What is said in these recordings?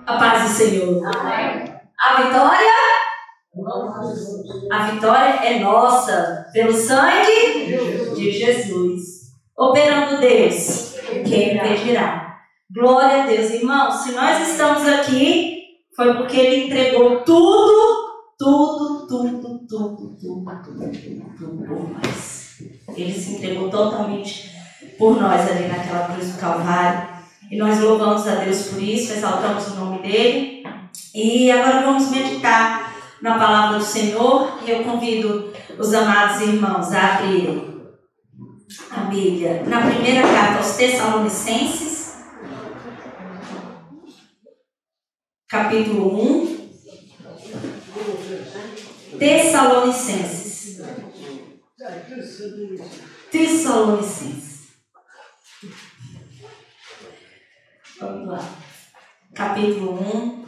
A paz do Senhor. Amém. A vitória é nossa, pelo sangue de Jesus. Operando Deus, quem impedirá? Glória a Deus. Irmãos, se nós estamos aqui, foi porque Ele entregou tudo por nós. Ele se entregou totalmente por nós ali naquela cruz do Calvário. E nós louvamos a Deus por isso, exaltamos o nome dEle. E agora vamos meditar na palavra do Senhor. E eu convido os amados irmãos a abrirem a Bíblia na primeira carta aos Tessalonicenses, capítulo 1. Tessalonicenses. Vamos lá. Capítulo 1.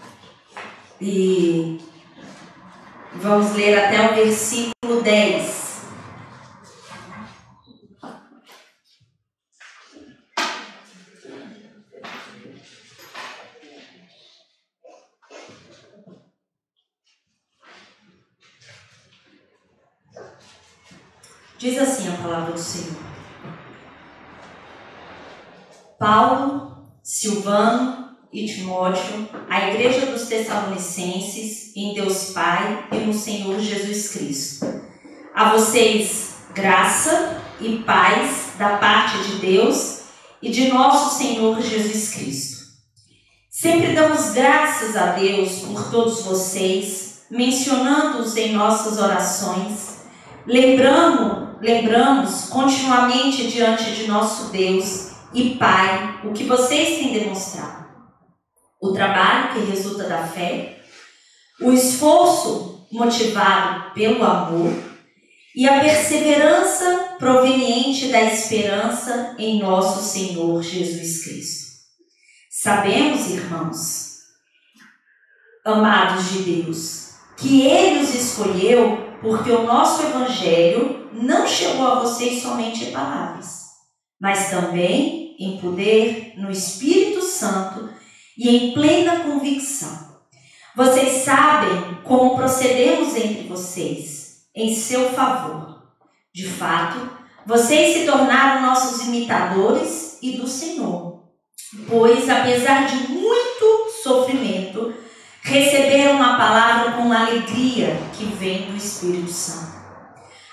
E vamos ler até o versículo 10. Diz assim a palavra do Senhor. Paulo, Silvano e Timóteo, a igreja dos Tessalonicenses, em Deus Pai e no Senhor Jesus Cristo. A vocês graça e paz da parte de Deus e de nosso Senhor Jesus Cristo. Sempre damos graças a Deus por todos vocês, mencionando-os em nossas orações, lembramos continuamente diante de nosso Deus e Pai o que vocês têm demonstrado. O trabalho que resulta da fé, o esforço motivado pelo amor e a perseverança proveniente da esperança em nosso Senhor Jesus Cristo. Sabemos, irmãos, amados de Deus, que Ele os escolheu porque o nosso Evangelho não chegou a vocês somente em palavras, mas também em poder, no Espírito Santo e em plena convicção. Vocês sabem como procedemos entre vocês, em seu favor. De fato, vocês se tornaram nossos imitadores e do Senhor, pois, apesar de muito sofrimento, receberam a palavra com alegria que vem do Espírito Santo.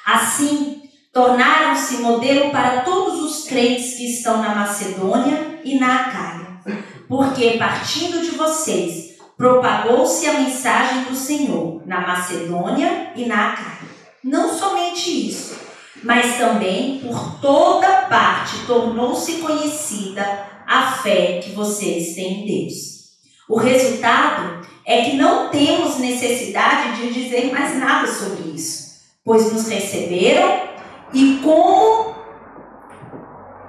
Assim, tornaram-se modelo para todos os crentes que estão na Macedônia e na Acaia, porque, partindo de vocês, propagou-se a mensagem do Senhor na Macedônia e na Acaia. Não somente isso, mas também por toda parte tornou-se conhecida a fé que vocês têm em Deus. O resultado é que não temos necessidade de dizer mais nada sobre isso, pois nos receberam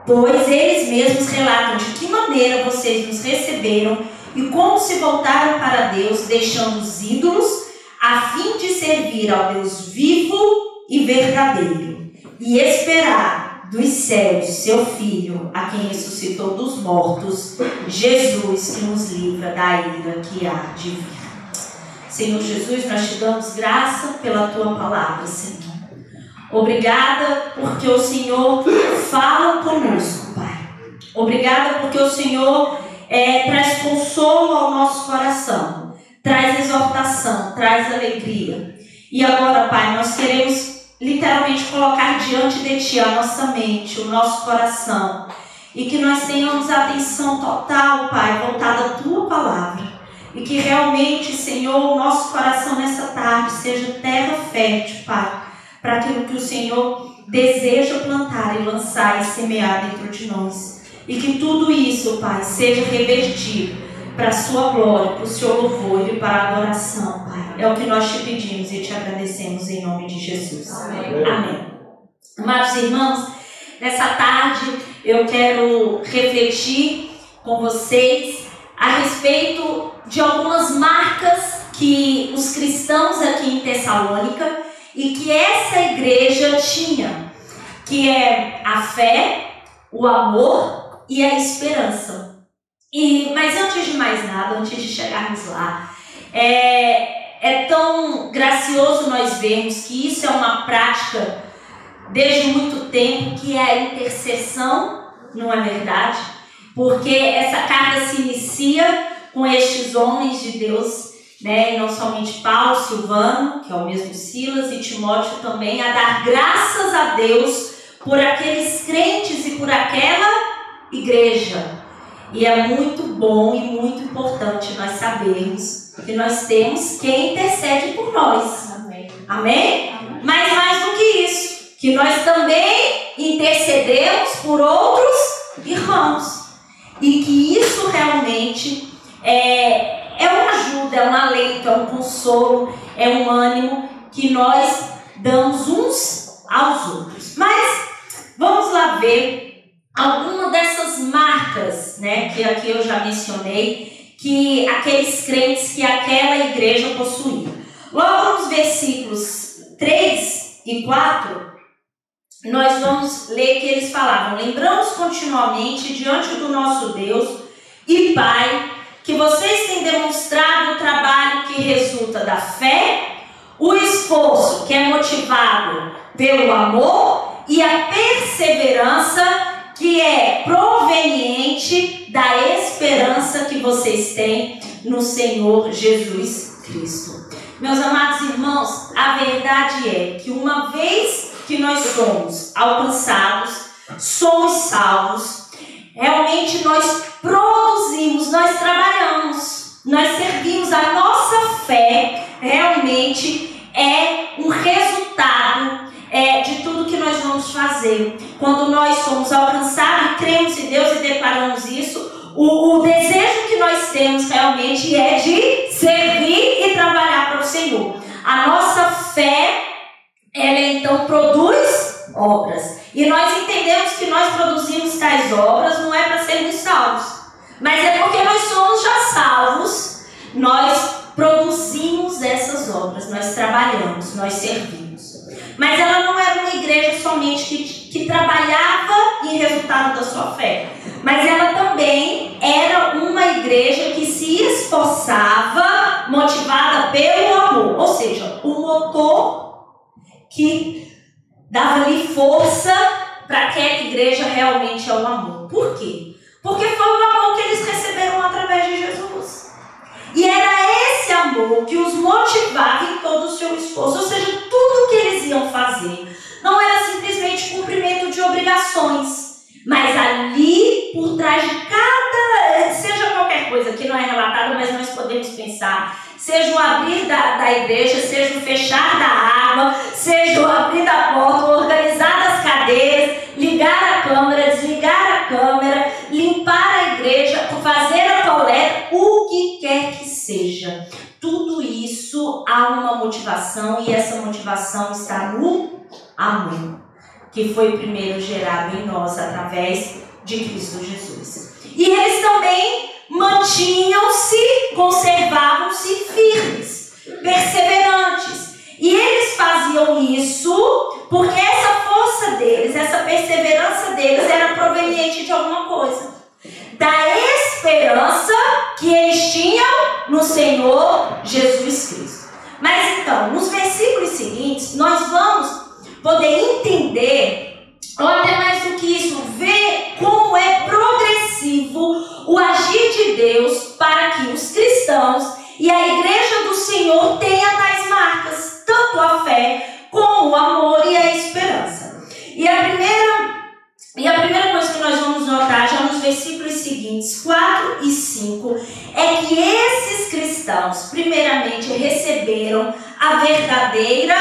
pois eles mesmos relatam de que maneira vocês nos receberam e como se voltaram para Deus, deixando os ídolos, a fim de servir ao Deus vivo e verdadeiro, e esperar dos céus seu Filho, a quem ressuscitou dos mortos, Jesus, que nos livra da ira que há de vir. Senhor Jesus, nós te damos graça pela tua palavra, Senhor. Obrigada porque o Senhor fala conosco, Pai. Obrigada porque o Senhor traz consolo ao nosso coração, traz exortação, traz alegria. E agora, Pai, nós queremos literalmente colocar diante de Ti a nossa mente, o nosso coração, e que nós tenhamos a atenção total, Pai, voltada à Tua palavra, e que realmente, Senhor, o nosso coração nessa tarde seja terra fértil, Pai, para aquilo que o Senhor deseja plantar e lançar e semear dentro de nós. E que tudo isso, Pai, seja revertido para a sua glória, para o seu louvor e para a adoração, Pai. É o que nós te pedimos e te agradecemos em nome de Jesus. Amém. Amém. Amados irmãos, nessa tarde eu quero refletir com vocês a respeito de algumas marcas que os cristãos aqui em Tessalônica e que essa igreja tinha, que é a fé, o amor e a esperança. Mas antes de mais nada, antes de chegarmos lá, é tão gracioso nós vermos que isso é uma prática desde muito tempo, que é a intercessão, não é verdade? Porque essa carta se inicia com estes homens de Deus, né? E não somente Paulo, Silvano, que é o mesmo Silas, e Timóteo também, a dar graças a Deus por aqueles crentes e por aquela igreja. E é muito bom e muito importante nós sabermos que nós temos quem intercede por nós. Amém? Amém? Mas mais do que isso, que nós também intercedemos por outros irmãos. E que isso realmente é uma ajuda, é um alento, é um consolo, é um ânimo que nós damos uns aos outros. Mas vamos lá ver alguma dessas marcas, né, que aqui eu já mencionei, que aqueles crentes que aquela igreja possuía. Logo nos versículos 3 e 4, nós vamos ler que eles falavam: lembramos continuamente diante do nosso Deus e Pai que vocês têm demonstrado o trabalho que resulta da fé, o esforço que é motivado pelo amor e a perseverança que é proveniente da esperança que vocês têm no Senhor Jesus Cristo. Meus amados irmãos, a verdade é que uma vez que nós somos alcançados, somos salvos, realmente nós produzimos, nós trabalhamos, nós servimos. A nossa fé realmente é um resultado de tudo que nós vamos fazer. Quando nós somos alcançados e cremos em Deus e declaramos isso, o desejo que nós temos realmente é de servir e trabalhar para o Senhor. A nossa fé, ela então produz obras. E nós entendemos que nós produzimos tais obras não é para sermos salvos, mas é porque nós somos já salvos. Nós produzimos essas obras, nós trabalhamos, nós servimos. Mas ela não era uma igreja somente que trabalhava em resultado da sua fé, mas ela também era uma igreja que se esforçava, motivada pelo amor. Ou seja, o motor que dava-lhe força para aquela igreja realmente é o amor. Por quê? Porque foi o amor que eles receberam através de Jesus. E era esse amor que os motivava em todo o seu esforço. Ou seja, tudo que eles iam fazer não era simplesmente cumprimento de obrigações, mas ali por trás de cada, seja qualquer coisa que não é relatada, mas nós podemos pensar, seja o abrir da igreja, seja o fechar da água, seja o abrir da porta, o organizar das cadeiras, ligar a câmera, desligar a câmera, limpar a igreja, fazer a coleta, o que quer que seja. Tudo isso há uma motivação, e essa motivação está no amor, que foi primeiro gerado em nós através de Cristo Jesus. E eles também mantinham-se, conservavam-se firmes, perseverantes. E eles faziam isso porque essa força deles, essa perseverança deles era proveniente de alguma coisa. Da esperança que eles tinham no Senhor Jesus Cristo. Mas então, nos versículos seguintes, nós vamos poder entender, ou até mais do que isso, ver como é progressivo o agir de Deus para que os cristãos e a igreja do Senhor tenham tais marcas, tanto a fé como o amor e a esperança. E a primeira coisa que nós vamos notar já nos versículos seguintes, 4 e 5, é que esses cristãos, primeiramente, receberam a verdadeira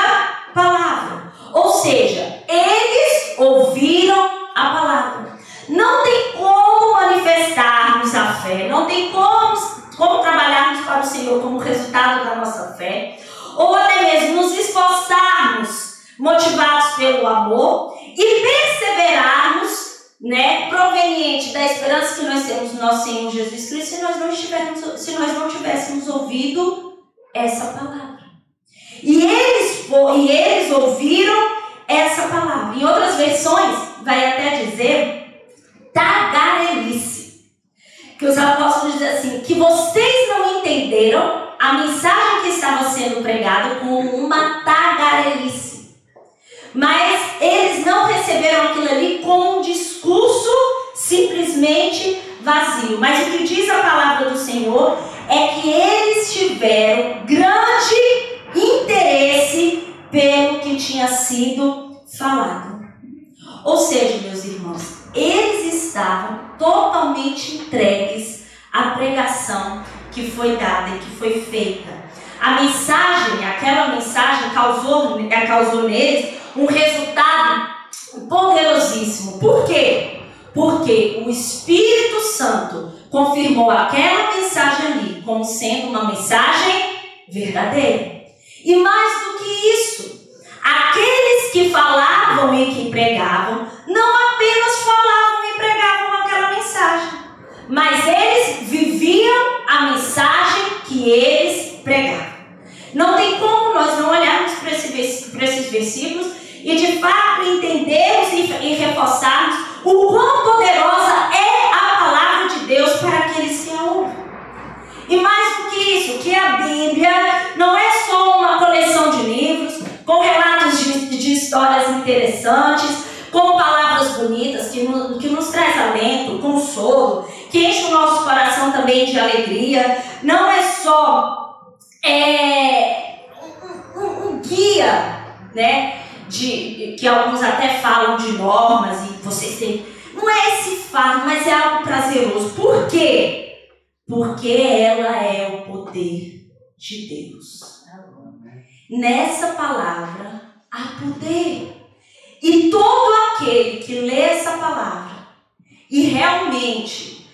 palavra. Ou seja, eles ouviram a palavra. Não tem como manifestarmos a fé, não tem como trabalharmos para o Senhor como resultado da nossa fé, ou até mesmo nos esforçarmos, motivados pelo amor, e perseverarmos, né, proveniente da esperança que nós temos no nosso Senhor Jesus Cristo, se nós não tivéssemos ouvido essa palavra. E eles ouviram essa palavra. Em outras versões, vai até dizer tagarelice. que os apóstolos dizem assim, que vocês não entenderam a mensagem que estava sendo pregada como uma tagarelice. Mas eles não receberam aquilo ali como um discurso simplesmente vazio. Mas o que diz a palavra do Senhor é que eles tiveram grande interesse pelo que tinha sido falado. Ou seja, meus irmãos, eles estavam totalmente entregues à pregação que foi dada e que foi feita. A mensagem, aquela mensagem causou neles um resultado poderosíssimo. Por quê? Porque o Espírito Santo confirmou aquela mensagem ali como sendo uma mensagem verdadeira. E mais do que isso, aqueles que falavam e que pregavam, não apenas falavam e pregavam aquela mensagem, mas eles viviam a mensagem que eles pregavam. Não tem como nós não olharmos para esses versículos e de fato entendermos e reforçarmos o quão poderosa é a palavra de Deus para aqueles que a ouvem. E mais do que isso, que a Bíblia não é só uma coleção de livros com relatos de histórias interessantes, com palavras bonitas que nos traz alento, consolo, que enche o nosso coração também de alegria. Não é só um guia, né, que alguns até falam de normas e vocês têm. Não é esse fardo, mas é algo prazeroso. Por quê? Porque ela é o poder de Deus. Nessa palavra há poder. E todo aquele que lê essa palavra e realmente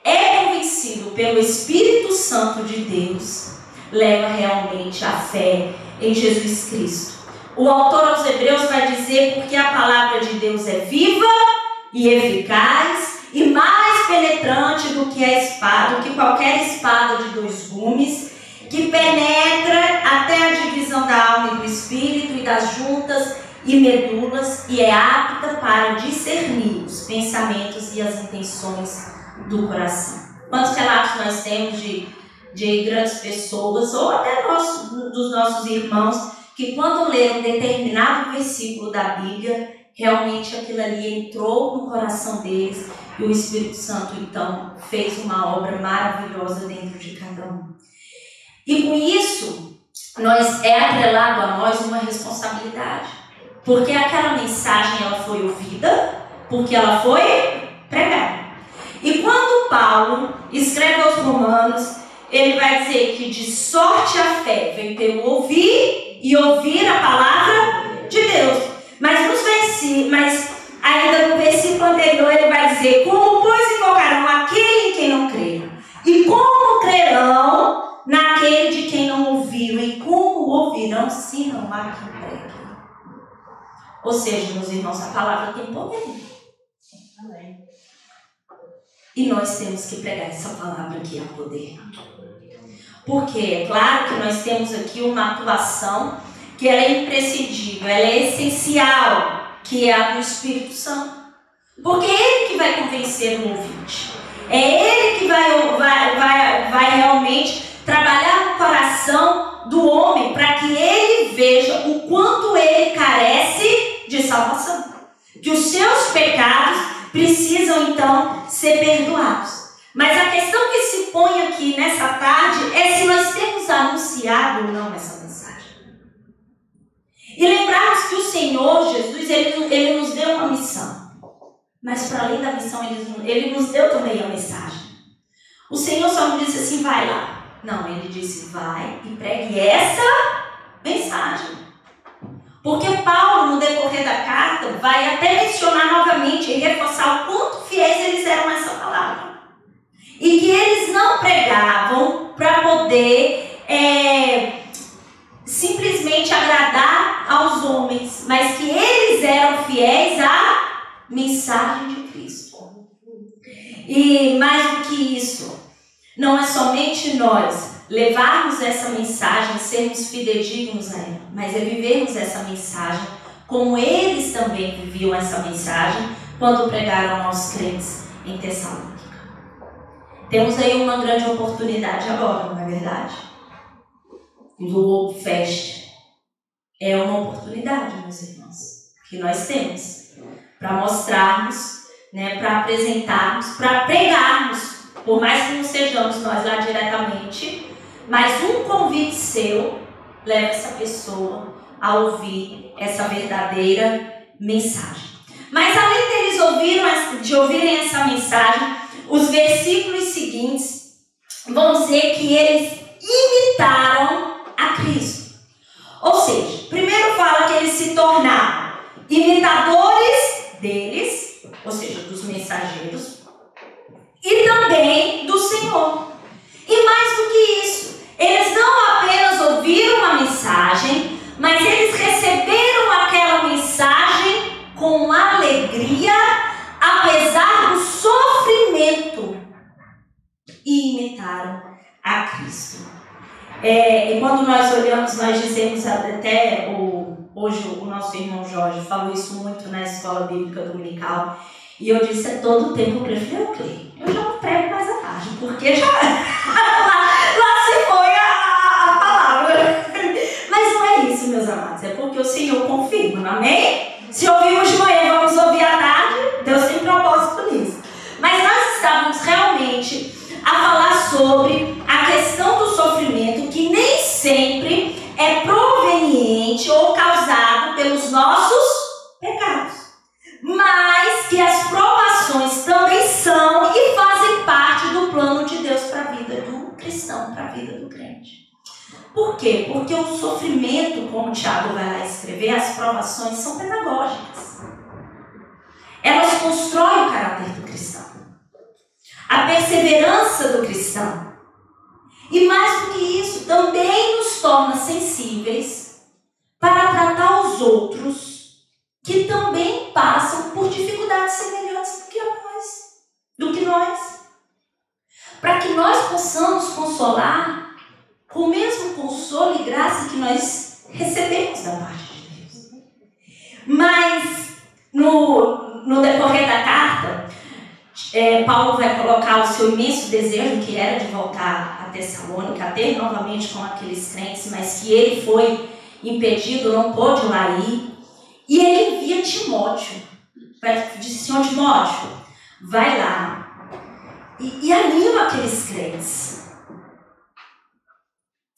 é convencido pelo Espírito Santo de Deus, leva realmente a fé em Jesus Cristo. O autor aos Hebreus vai dizer porque a palavra de Deus é viva e eficaz e mais penetrante do que a espada, do que qualquer espada de dois gumes, que penetra até a divisão da alma e do espírito e das juntas e medulas e é apta para discernir os pensamentos e as intenções do coração. Quantos relatos nós temos de grandes pessoas ou até dos nossos irmãos que quando leram um determinado versículo da Bíblia, realmente aquilo ali entrou no coração deles e o Espírito Santo então fez uma obra maravilhosa dentro de cada um. E com isso, é atrelado a nós uma responsabilidade, porque aquela mensagem ela foi ouvida, porque ela foi pregada. E quando Paulo escreve aos Romanos, ele vai dizer que de sorte a fé vem pelo ouvir e ouvir a palavra de Deus. Mas ainda no versículo anterior ele vai dizer: como pois invocarão aquele em quem não creram? E como crerão naquele de quem não ouviram? E como ouvirão se não há quem pregue? Ou seja, meus irmãos, a palavra tem poder. Amém. E nós temos que pregar essa palavra que é poder. Porque é claro que nós temos aqui uma atuação que ela é imprescindível, ela é essencial, que é a do Espírito Santo. Porque é Ele que vai convencer o ouvinte. É Ele que vai realmente trabalhar no coração do homem para que ele veja o quanto ele carece de salvação. Que os seus pecados precisam então ser perdoados. Mas a questão que se põe aqui nessa tarde é se nós temos anunciado ou não essa mensagem. E lembrarmos que o Senhor Jesus, ele nos deu uma missão. Mas para além da missão, ele nos deu também a mensagem. O Senhor só não disse assim, vai lá. Não, ele disse, vai e pregue essa mensagem. Porque Paulo, no decorrer da carta, vai até mencionar novamente e reforçar o quanto fiéis eles eram nessa palavra. E que eles não pregavam para poder simplesmente agradar aos homens, mas que eles eram fiéis à mensagem de Cristo. E mais do que isso, não é somente nós levarmos essa mensagem, sermos fidedignos a ela, mas é vivermos essa mensagem como eles também viviam essa mensagem quando pregaram aos crentes em Tessalônica. Temos aí uma grande oportunidade agora, não é verdade? Do Hope Fest. É uma oportunidade, meus irmãos, que nós temos para mostrarmos, né, para apresentarmos, para pregarmos, por mais que não sejamos nós lá diretamente, mas um convite seu leva essa pessoa a ouvir essa verdadeira mensagem. Mas além deles ouvirem essa mensagem, os versículos seguintes vão dizer que eles imitaram a Cristo. Ou seja, primeiro fala que eles se tornaram imitadores deles, ou seja, dos mensageiros, e também do Senhor. E mais do que isso, eles não apenas ouviram a mensagem, mas eles receberam aquela mensagem com alegria, apesar do sofrimento, e imitaram a Cristo. E quando nós olhamos, nós dizemos até hoje o nosso irmão Jorge falou isso muito na escola bíblica dominical, e eu disse todo o tempo para ele, eu já não prego mais à tarde, porque já lá se foi a palavra. Mas não é isso, meus amados, é porque o Senhor confirma, amém? Se ouvimos de manhã, vamos ouvir à tarde, Deus tem propósito nisso. Mas nós estávamos realmente a falar sobre a questão do sofrimento, que nem sempre é proveniente ou causado pelos nossos pecados, mas que as provações também são e fazem parte do plano de Deus para a vida do cristão, para a vida do crente. Por quê? Porque o sofrimento, como o Tiago vai lá escrever, as provações são pedagógicas. Elas constroem o caráter do cristão, a perseverança do cristão. E mais do que isso, também nos torna sensíveis para tratar os outros que também passam por dificuldades semelhantes do que nós. Para que nós possamos consolar com o mesmo consolo e graça que nós recebemos da parte de Deus. Mas no decorrer da carta, Paulo vai colocar o seu imenso desejo, que era de voltar a Tessalônica, a ter novamente com aqueles crentes, mas que ele foi impedido, não pôde lá ir. E ele envia Timóteo. Disse, Senhor Timóteo, vai lá e anima aqueles crentes.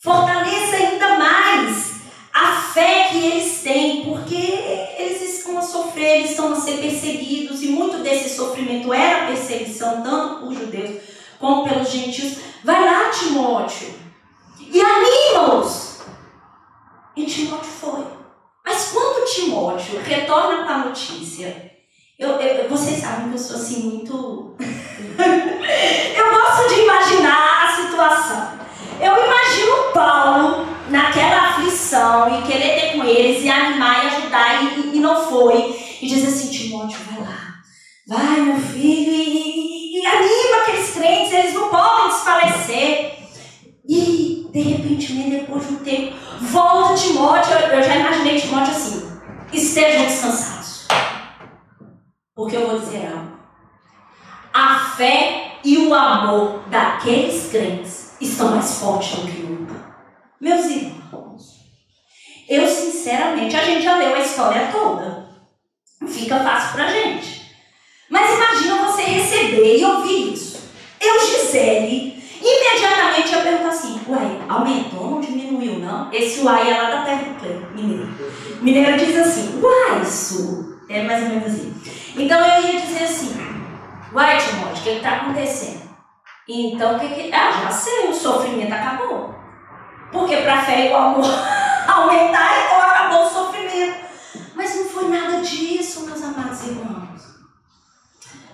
Fortaleça ainda mais a fé que eles têm, porque eles estão a sofrer, eles estão a ser perseguidos, e muito desse sofrimento era perseguição, tanto por judeus como pelos gentios. Vai lá, Timóteo, e anima-os. E Timóteo foi. Mas quando Timóteo retorna com a notícia, vocês sabem que eu sou assim muito... eu gosto de imaginar a situação. Eu imagino Paulo naquela aflição e querer ter com eles e animar e ajudar, e não foi. E diz assim, Timóteo, vai lá. Vai, meu filho, e anima aqueles crentes, eles não podem desfalecer. E, de repente, depois de um tempo, volta Timóteo. Eu já imaginei Timóteo assim, estejam descansados. Porque eu vou dizer algo. A fé e o amor daqueles crentes estão mais fortes do que nunca. Meus irmãos, eu sinceramente, a gente já leu a história toda. Fica fácil pra gente. Mas imagina você receber e ouvir isso. Gisele, imediatamente ia perguntar assim, uai, aumentou, não diminuiu não? Esse uai é lá da terra do mineiro. Mineiro diz assim, uai, isso. É mais ou menos assim. Então eu ia dizer assim, uai, Timóteo, o que está acontecendo? Então, já sei, o sofrimento acabou. Porque para a fé e o amor aumentar, então acabou o sofrimento. Mas não foi nada disso, meus amados irmãos.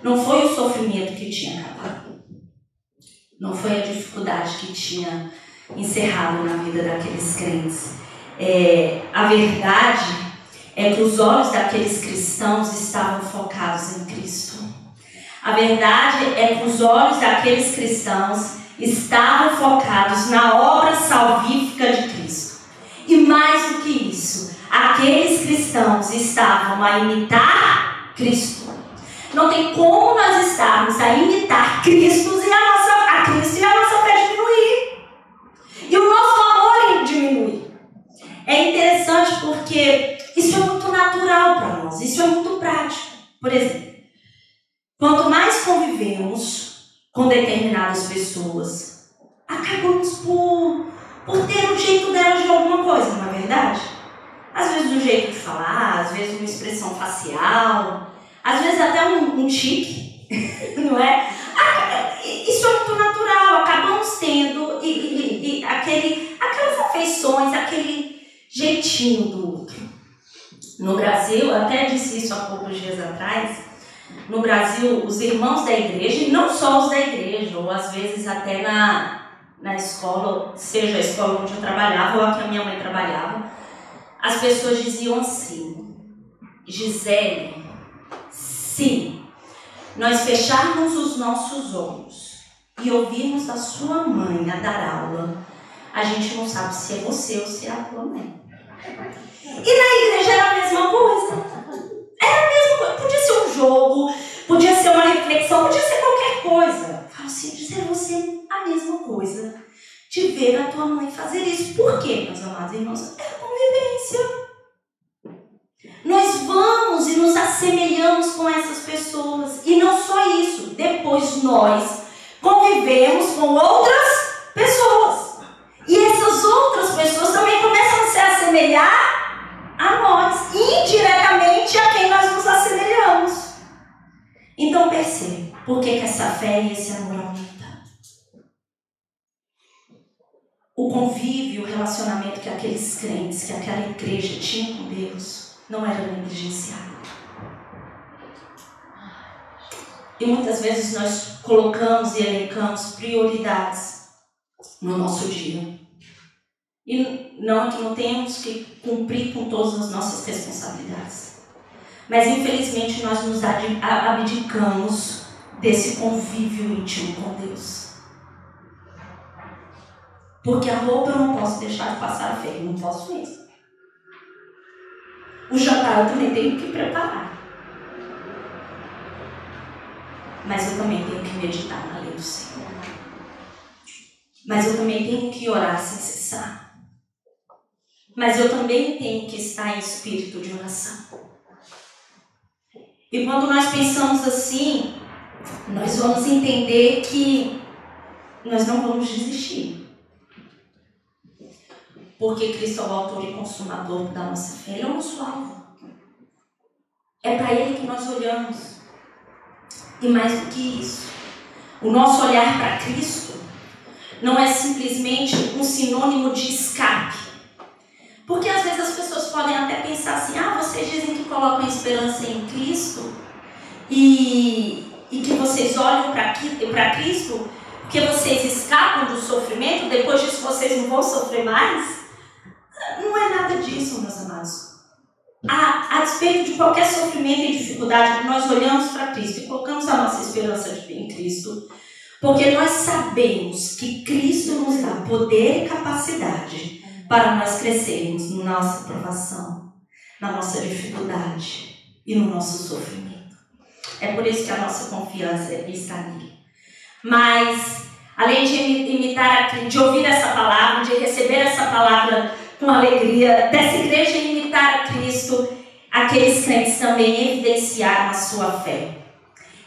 Não foi o sofrimento que tinha acabado. Não foi a dificuldade que tinha encerrado na vida daqueles crentes. A verdade é que os olhos daqueles cristãos estavam focados em Cristo. A verdade é que os olhos daqueles cristãos estavam focados na obra salvífica de Cristo. E mais do que isso, aqueles cristãos estavam a imitar Cristo. Não tem como nós estarmos a imitar Cristo e a nossa fé diminuir. E o nosso amor diminuir. É interessante porque isso é muito natural para nós, isso é muito prático. Por exemplo, quanto mais convivemos com determinadas pessoas, acabamos por ter um jeito delas de alguma coisa, não é verdade? Às vezes um jeito de falar, às vezes uma expressão facial, às vezes até um tique, não é? Isso é muito natural, acabamos tendo aquelas afeições, aquele jeitinho do outro. No Brasil, eu até disse isso há poucos dias atrás, no Brasil, os irmãos da igreja, e não só os da igreja, ou às vezes até na escola, seja a escola onde eu trabalhava ou a que a minha mãe trabalhava, as pessoas diziam assim: Gisele, se nós fecharmos os nossos olhos e ouvirmos a sua mãe a dar aula, a gente não sabe se é você ou se é a tua mãe. E na igreja era a mesma coisa. Era a mesma coisa. Podia ser um jogo, podia ser uma reflexão, podia ser qualquer coisa. Fala assim, dizer você a mesma coisa de ver a tua mãe fazer isso. Por quê, meus amados irmãos? É a convivência. Nós vamos e nos assemelhamos com essas pessoas. E não só isso. Depois nós convivemos com outras pessoas. E essas outras pessoas também começam a se assemelhar a nós, indiretamente a quem nós nos assemelhamos. Então perceba, por que essa fé e esse amor aumenta? O convívio, o relacionamento que aqueles crentes, que aquela igreja tinha com Deus, não era negligenciado. E muitas vezes nós colocamos e elencamos prioridades no nosso dia. E não que não temos que cumprir com todas as nossas responsabilidades. Mas infelizmente nós nos abdicamos desse convívio íntimo com Deus. Porque a roupa eu não posso deixar de passar feio, não posso mesmo. O jantar eu também tenho que preparar. Mas eu também tenho que meditar na lei do Senhor. Mas eu também tenho que orar sem cessar. Mas eu também tenho que estar em espírito de oração. E quando nós pensamos assim, nós vamos entender que nós não vamos desistir. Porque Cristo é o autor e consumador da nossa fé. Ele é o nosso alvo. É para Ele que nós olhamos. E mais do que isso, o nosso olhar para Cristo não é simplesmente um sinônimo de escape. Porque às vezes as pessoas podem até pensar assim, vocês dizem que colocam esperança em Cristo e que vocês olham para Cristo porque vocês escapam do sofrimento, depois disso vocês não vão sofrer mais. Não é nada disso, meus amados. A despeito de qualquer sofrimento e dificuldade, nós olhamos para Cristo e colocamos a nossa esperança em Cristo, porque nós sabemos que Cristo nos dá poder e capacidade para nós crescermos na nossa provação, na nossa dificuldade e no nosso sofrimento. É por isso que a nossa confiança está nele. Mas, além de imitar, de ouvir essa palavra, de receber essa palavra com alegria, dessa igreja imitar a Cristo, aqueles crentes também evidenciaram a sua fé.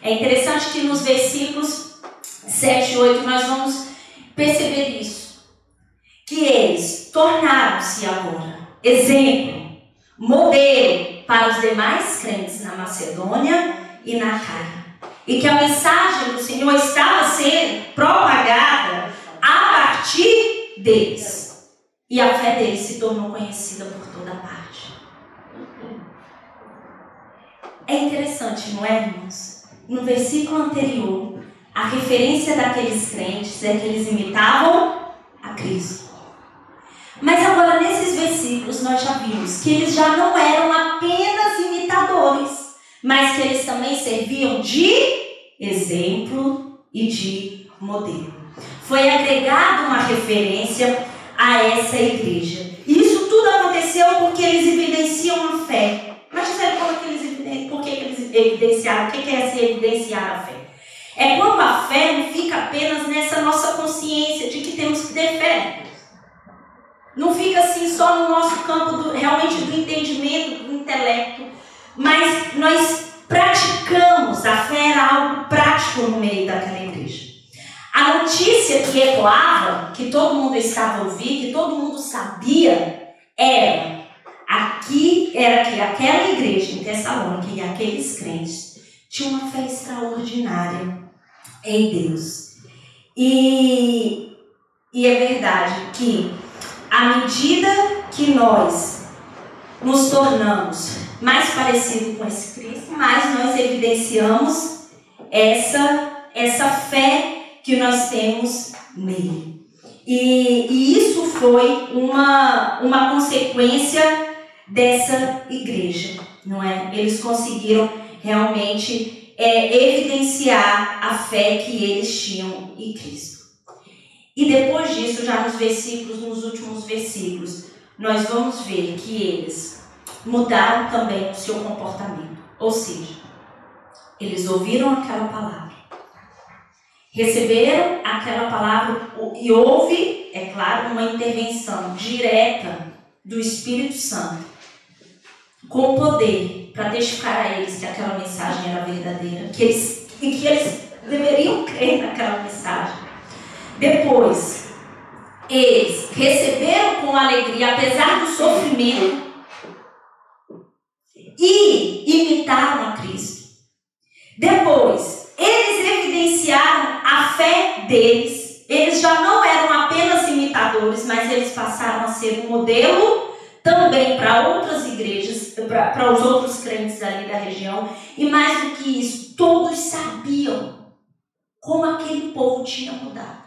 É interessante que nos versículos 7 e 8 nós vamos perceber isso. Que eles tornaram-se agora exemplo, modelo para os demais crentes na Macedônia e na Acaia. E que a mensagem do Senhor estava sendo propagada a partir deles. E a fé deles se tornou conhecida por toda parte. É interessante, não é, irmãos? No versículo anterior, a referência daqueles crentes é que eles imitavam a Cristo. Mas agora, nesses versículos, nós já vimos que eles já não eram apenas imitadores, mas que eles também serviam de exemplo e de modelo. Foi agregada uma referência a essa igreja. E isso tudo aconteceu porque eles evidenciam a fé. Mas Gisele, por que eles evidenciaram? O que é se evidenciar a fé? É quando a fé não fica apenas nessa nossa consciência de que temos que ter fé. Não fica assim só no nosso campo realmente do entendimento, do intelecto, mas nós praticamos. A fé era algo prático no meio daquela igreja. A notícia que ecoava, que todo mundo estava ouvindo, que todo mundo sabia, era que aquela igreja em Tessalônica e aqueles crentes tinham uma fé extraordinária em Deus. E é verdade que à medida que nós nos tornamos mais parecidos com esse Cristo, mais nós evidenciamos essa fé que nós temos nele. E isso foi uma consequência dessa igreja, não é? Eles conseguiram realmente evidenciar a fé que eles tinham em Cristo. E depois disso, já nos últimos versículos, nós vamos ver que eles mudaram também o seu comportamento. Ou seja, eles ouviram aquela palavra, receberam aquela palavra e houve, é claro, uma intervenção direta do Espírito Santo com poder para testificar a eles que aquela mensagem era verdadeira, que eles deveriam crer naquela mensagem. Depois, eles receberam com alegria, apesar do sofrimento, e imitaram a Cristo. Depois, eles evidenciaram a fé deles. Eles já não eram apenas imitadores, mas eles passaram a ser um modelo também para outras igrejas, para os outros crentes ali da região. E mais do que isso, todos sabiam como aquele povo tinha mudado.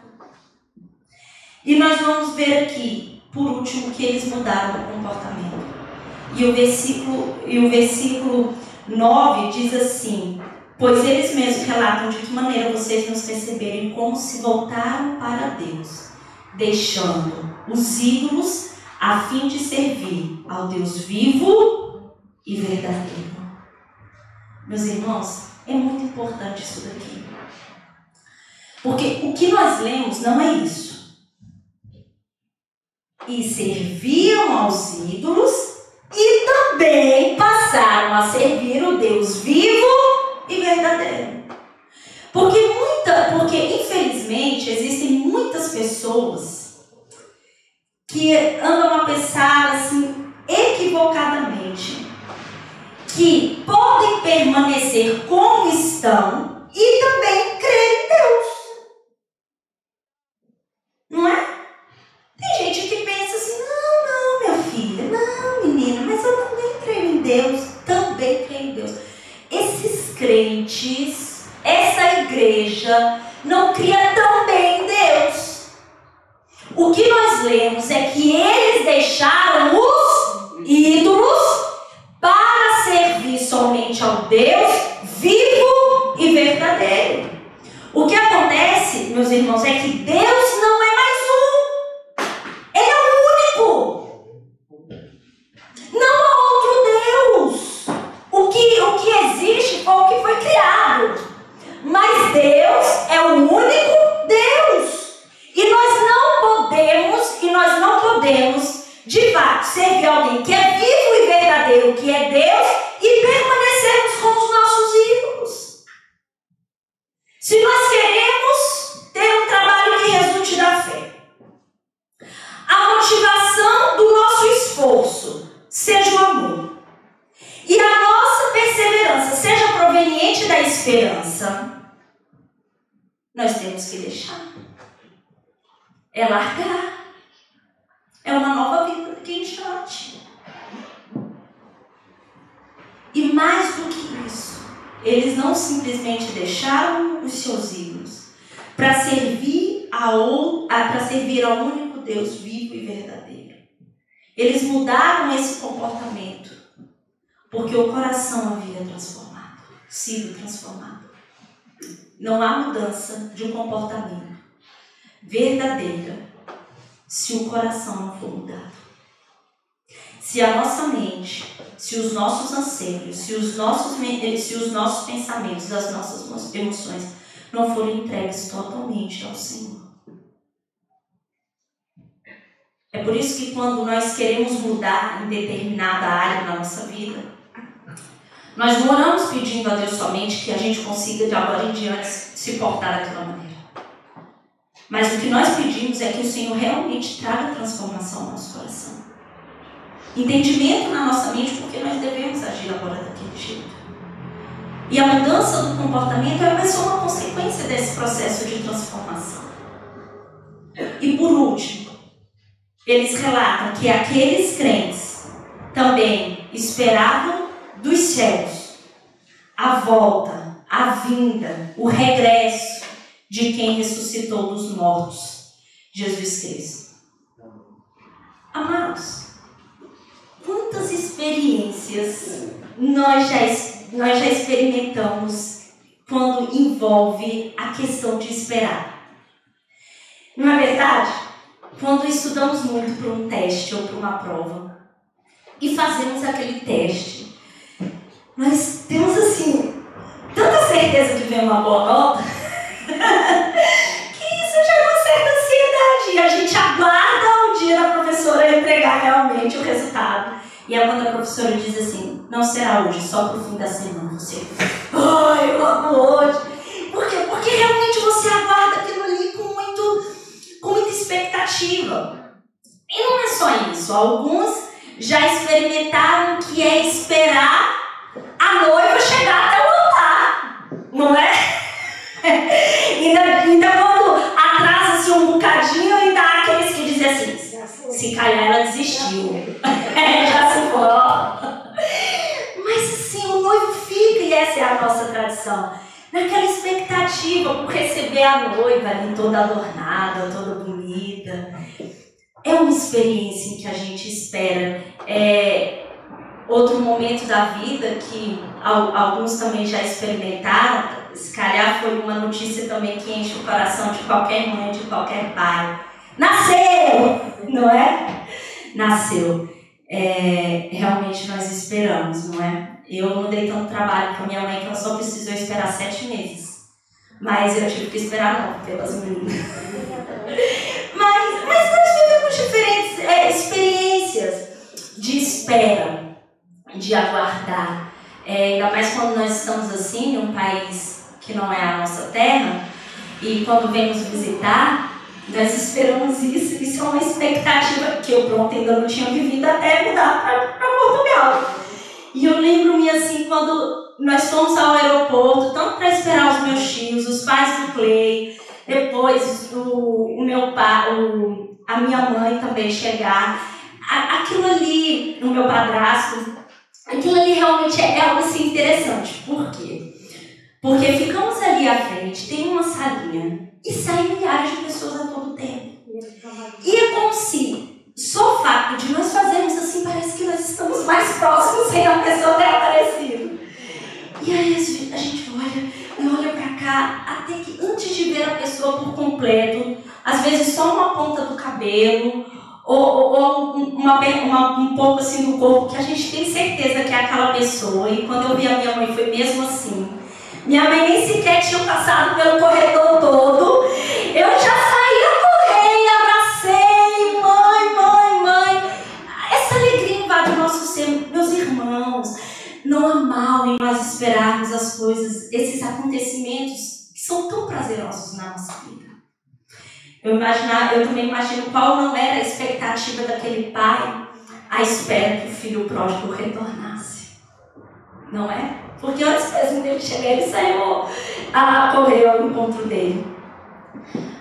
E nós vamos ver aqui, por último, que eles mudaram o comportamento. E o versículo 9 diz assim: pois eles mesmos relatam de que maneira vocês nos receberam e como se voltaram para Deus, deixando os ídolos a fim de servir ao Deus vivo e verdadeiro. Meus irmãos, é muito importante isso daqui. Porque o que nós lemos não é isso. E serviam aos ídolos e também passaram a servir o Deus vivo e verdadeiro. Porque infelizmente existem muitas pessoas que andam a pensar assim equivocadamente que podem permanecer como estão e também crer em Deus. Não é? Tem gente que pensa assim: não, minha filha, não, menina, mas eu também creio em Deus, também creio em Deus. Esses crentes, essa igreja, não cria também em Deus. O que nós lemos é que eles deixaram os ídolos para servir somente ao Deus vivo e verdadeiro. O que acontece, meus irmãos, é que Deus não é mais um. Ele é o único. Não há outro Deus. O que existe foi o que foi criado. Mas Deus é o único Deus. E nós não podemos, de fato, servir alguém que é vivo e verdadeiro, que é Deus, e permanecermos com os nossos ídolos. Se nós queremos ter um trabalho que resulte da fé, a motivação do nosso esforço seja o amor, e a nossa perseverança seja proveniente da esperança, nós temos que deixar. É largar. É uma nova vida que instante. E mais do que isso, eles não simplesmente deixaram os seus ídolos para servir ao único Deus vivo e verdadeiro. Eles mudaram esse comportamento porque o coração havia sido transformado. Não há mudança de um comportamento verdadeira se o coração não for mudado. se a nossa mente, se os nossos anseios, se os nossos pensamentos, as nossas emoções não forem entregues totalmente ao Senhor. É por isso que quando nós queremos mudar em determinada área da nossa vida, nós não oramos pedindo a Deus somente que a gente consiga de agora em diante se portar daquela maneira. Mas o que nós pedimos é que o Senhor realmente traga transformação no nosso coração. Entendimento na nossa mente porque nós devemos agir agora daquele jeito. E a mudança do comportamento é só uma consequência desse processo de transformação. E por último, eles relatam que aqueles crentes também esperavam dos céus a volta, a vinda, o regresso de quem ressuscitou dos mortos, Jesus Cristo. Amados, quantas experiências nós já experimentamos quando envolve a questão de esperar? Não é verdade? Quando estudamos muito para um teste ou para uma prova e fazemos aquele teste, nós temos assim, tanta certeza que vem uma boa nota que isso gera uma certa ansiedade e a gente aguarda o dia da professora entregar realmente o resultado. E aí quando a professora diz assim, não será hoje, só para o fim da semana, você, ai, logo hoje. Por quê? Porque realmente você aguarda aquilo ali com muita expectativa. E não é só isso, alguns já experimentaram o que é esperar a noiva chegar até o altar, não é? ainda quando atrasa-se um bocadinho, ainda há aqueles que dizem assim, se calhar ela desistiu, já se foi. Mas assim, o noivo fica, e essa é a nossa tradição, naquela expectativa por receber a noiva ali toda adornada, toda bonita. É uma experiência em que a gente espera. Outro momento da vida que alguns também já experimentaram, se calhar foi uma notícia também que enche o coração de qualquer mãe, de qualquer pai. Nasceu! Não é? Nasceu. Realmente nós esperamos, não é? Eu não dei tanto trabalho para minha mãe que ela só precisou esperar 7 meses. Mas eu tive que esperar não, pelas meninas. Mas nós vivemos diferentes experiências de espera, de aguardar. Ainda mais quando nós estamos assim, em um país que não é a nossa terra, e quando vem nos visitar, nós esperamos isso. Isso é uma expectativa que eu pronto ainda não tinha vivido até mudar para Portugal. E eu lembro-me assim, quando nós fomos ao aeroporto, tanto para esperar os meus tios, os pais do Clay, depois o meu pai, a minha mãe também chegar, aquilo ali, o meu padrasto, aquilo ali realmente é algo assim interessante. Por quê? Porque ficamos ali à frente, tem uma salinha e saem milhares de pessoas a todo tempo. E é como se, só o fato de nós fazermos assim, parece que nós estamos mais próximos sem a pessoa ter aparecido. E aí a gente olha pra cá, até que antes de ver a pessoa por completo, às vezes só uma ponta do cabelo, ou um pouco assim do corpo, que a gente tem certeza que é aquela pessoa. E quando eu vi a minha mãe foi mesmo assim. Minha mãe nem sequer tinha passado pelo corredor todo. Eu já saía correndo, abracei, mãe. Essa alegria invade o nosso ser, meus irmãos. Não há mal em nós esperarmos as coisas, esses acontecimentos que são tão prazerosos na nossa vida. Eu também imagino qual não era a expectativa daquele pai à espera que o filho pródigo retornasse. Não é? Porque antes mesmo dele chegar, ele saiu a correr ao encontro dele.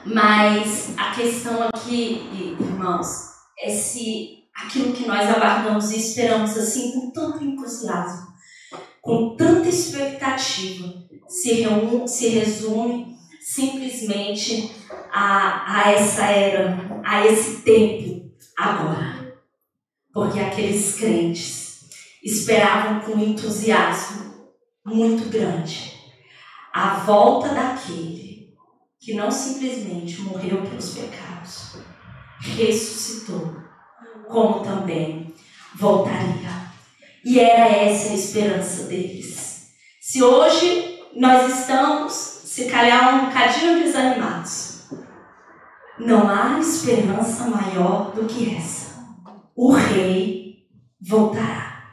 Mas a questão aqui, irmãos, é se aquilo que nós aguardamos e esperamos assim com tanto entusiasmo, com tanta expectativa, se resume simplesmente a essa era, a esse tempo agora. Porque aqueles crentes esperavam com entusiasmo muito grande a volta daquele que não simplesmente morreu pelos pecados, ressuscitou, como também voltaria. E era essa a esperança deles. Se hoje nós estamos, se calhar, um bocadinho desanimados, não há esperança maior do que essa. O rei voltará.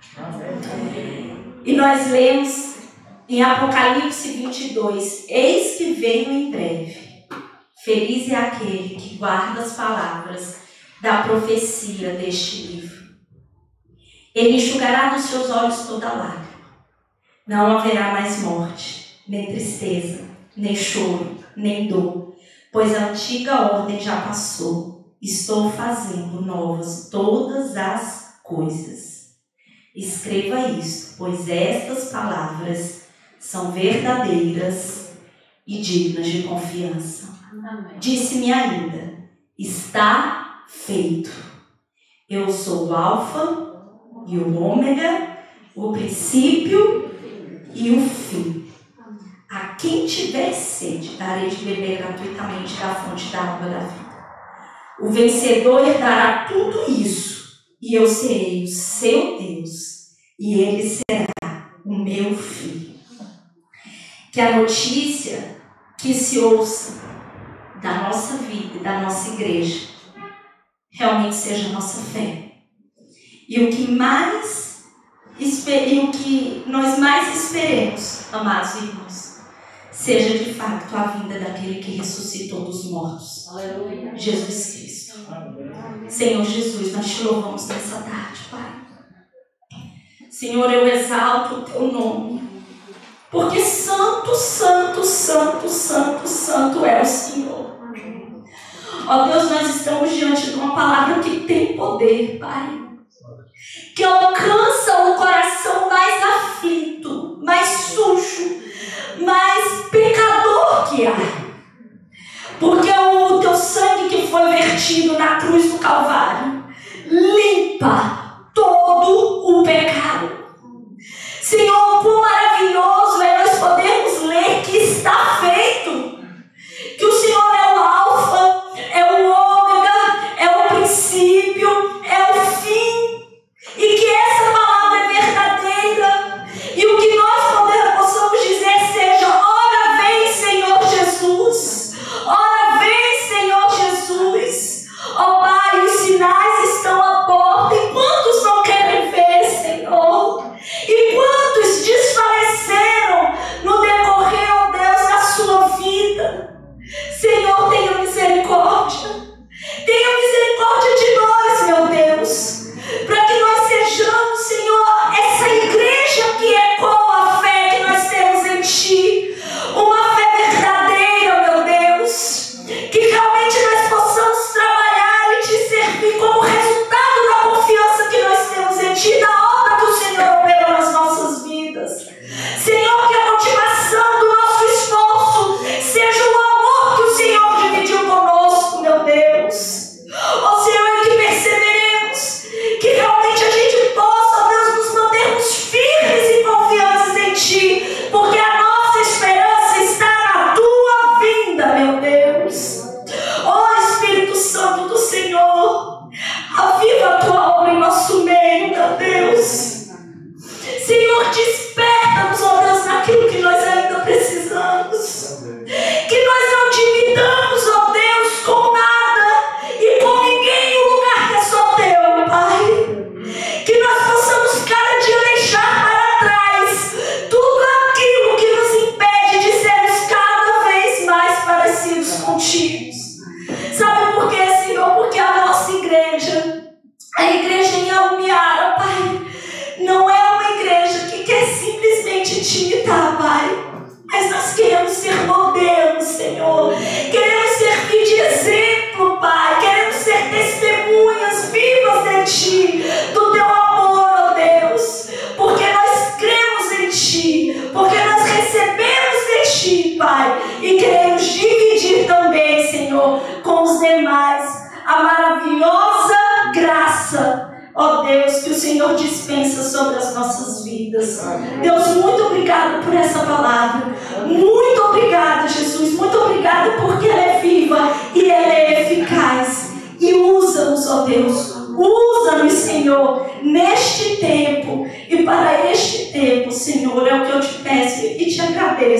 E nós lemos em Apocalipse 22, eis que venho em breve. Feliz é aquele que guarda as palavras da profecia deste livro. Ele enxugará dos seus olhos toda lágrima. Não haverá mais morte, nem tristeza, nem choro, nem dor, pois a antiga ordem já passou. Estou fazendo novas todas as coisas. Escreva isto, pois estas palavras são verdadeiras e dignas de confiança. Disse-me ainda, está feito. Eu sou o Alfa e o Ômega, o princípio e o fim. A quem tiver sede, darei de beber gratuitamente da fonte da água da vida. O vencedor herdará tudo isso, e eu serei o seu Deus, e ele será o meu filho. Que a notícia que se ouça da nossa vida e da nossa igreja realmente seja a nossa fé. E o que nós mais esperemos, amados irmãos, seja de fato a vinda daquele que ressuscitou dos mortos. Aleluia. Jesus Cristo. Aleluia. Senhor Jesus, nós te louvamos nessa tarde, Pai. Senhor, eu exalto o teu nome, porque santo, santo, santo, santo, santo é o Senhor. Ó Deus, nós estamos diante de uma palavra que tem poder, Pai, que alcança o coração mais aflito, mais sujo, mais pecador que há. Porque o teu sangue que foi vertido na cruz do Calvário limpa todo o pecado. Senhor, quão maravilhoso é nós podermos ler que está feito, que o Senhor é o Alfa, é o Ômega, é o princípio, é o fim, e que essa palavra é verdadeira, e o que nós possamos dizer seja: ora vem, Senhor Jesus, ora vem, Senhor Jesus. Ó Pai, os sinais estão à porta, e quantos não querem ver, Senhor? E quantos desfaleceram no decorrer, ó Deus, da sua vida? Senhor, tenha misericórdia. Tenha misericórdia de nós, meu Deus, para que nós sejamos, Senhor, essa igreja que ecoa a fé que nós temos em Ti. Uma fé verdadeira, meu Deus. Que realmente nós possamos trabalhar e Te servir como resultado da confiança que nós temos em Ti, da obra que o Senhor opera nas nossas vidas. Senhor, que a motivação do nosso esforço seja o amor que o Senhor dividiu conosco, meu Deus. Ó Senhor, que perseveremos, que realmente a gente possa, ó Deus, nos mantermos firmes e confiantes em Ti, porque a nossa esperança está na Tua vinda, meu Deus. Ó Espírito Santo do Senhor, aviva a Tua obra em nosso meio, meu Deus. Senhor, desperta-nos, ó Deus, naquilo que nós ainda precisamos. Que nós não dividamos, ó Deus, com nada e com ninguém o lugar que é só Teu, Pai. Que nós possamos cada dia deixar para trás tudo aquilo que nos impede de sermos cada vez mais parecidos contigo. Sabe por quê, Senhor? Porque a nossa igreja, a igreja em Almiara, Pai, não é uma igreja que quer simplesmente te imitar, Pai, mas nós queremos ser modelos, Senhor. Queremos servir de exemplo, Pai. Queremos ser testemunhas vivas de Ti, do Teu amor, ó Deus. Porque nós cremos em Ti, porque nós recebemos de Ti, Pai, e queremos dividir também, Senhor, com os demais a maravilhosa graça, ó Deus, que o Senhor dispensa sobre as nossas vidas. Deus, muito obrigado por essa palavra. Muito obrigado, Jesus. Muito obrigado porque ela é viva e ela é eficaz. E usa-nos, ó Deus. Usa-nos, Senhor, neste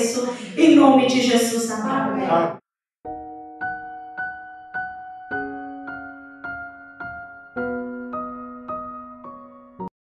agradeço em nome de Jesus amado.